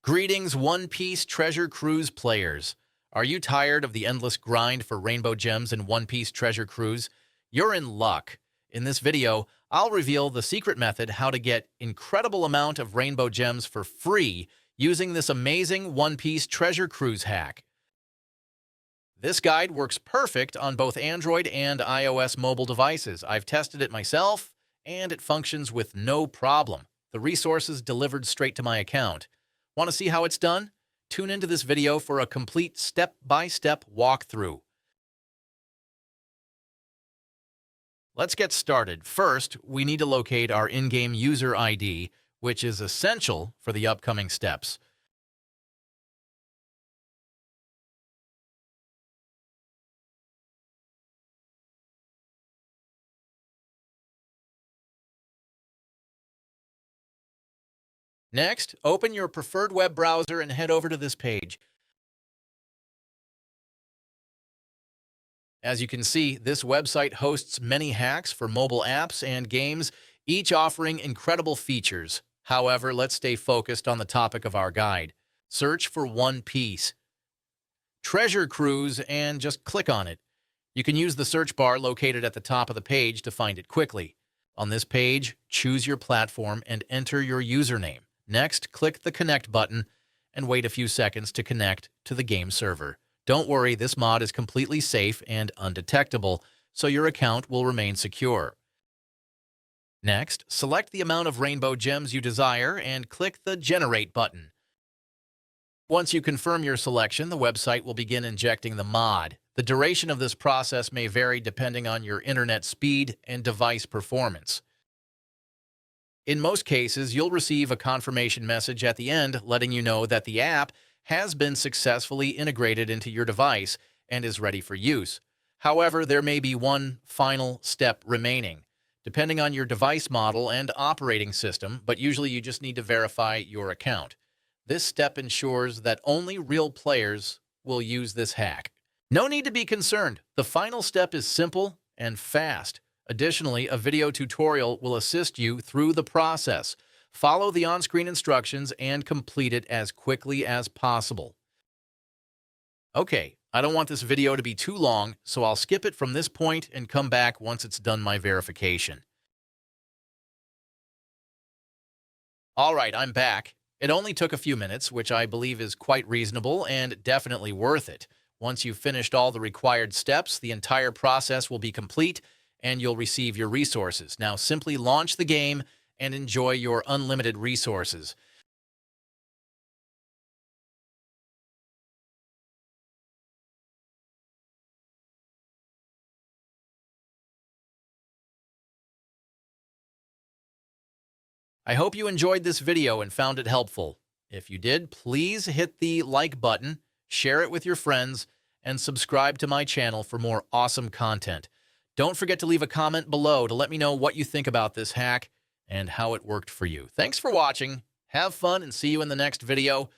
Greetings, One Piece Treasure Cruise players. Are you tired of the endless grind for rainbow gems in One Piece Treasure Cruise? You're in luck. In this video, I'll reveal the secret method how to get incredible amount of rainbow gems for free using this amazing One Piece Treasure Cruise hack. This guide works perfect on both Android and iOS mobile devices. I've tested it myself, and it functions with no problem. The resources delivered straight to my account. Want to see how it's done? Tune into this video for a complete step-by-step walkthrough. Let's get started. First, we need to locate our in-game user ID, which is essential for the upcoming steps. Next, open your preferred web browser and head over to this page. As you can see, this website hosts many hacks for mobile apps and games, each offering incredible features. However, let's stay focused on the topic of our guide. Search for One Piece Treasure Cruise and just click on it. You can use the search bar located at the top of the page to find it quickly. On this page, choose your platform and enter your username. Next, click the Connect button and wait a few seconds to connect to the game server. Don't worry, this mod is completely safe and undetectable, so your account will remain secure. Next, select the amount of rainbow gems you desire and click the Generate button. Once you confirm your selection, the website will begin injecting the mod. The duration of this process may vary depending on your internet speed and device performance. In most cases, you'll receive a confirmation message at the end letting you know that the app has been successfully integrated into your device and is ready for use. However, there may be one final step remaining, depending on your device model and operating system, but usually you just need to verify your account. This step ensures that only real players will use this hack. No need to be concerned. The final step is simple and fast. Additionally, a video tutorial will assist you through the process. Follow the on-screen instructions and complete it as quickly as possible. Okay, I don't want this video to be too long, so I'll skip it from this point and come back once it's done my verification. All right, I'm back. It only took a few minutes, which I believe is quite reasonable and definitely worth it. Once you've finished all the required steps, the entire process will be complete and you'll receive your resources. Now simply launch the game and enjoy your unlimited resources. I hope you enjoyed this video and found it helpful. If you did, please hit the like button, share it with your friends, and subscribe to my channel for more awesome content. Don't forget to leave a comment below to let me know what you think about this hack and how it worked for you. Thanks for watching. Have fun and see you in the next video.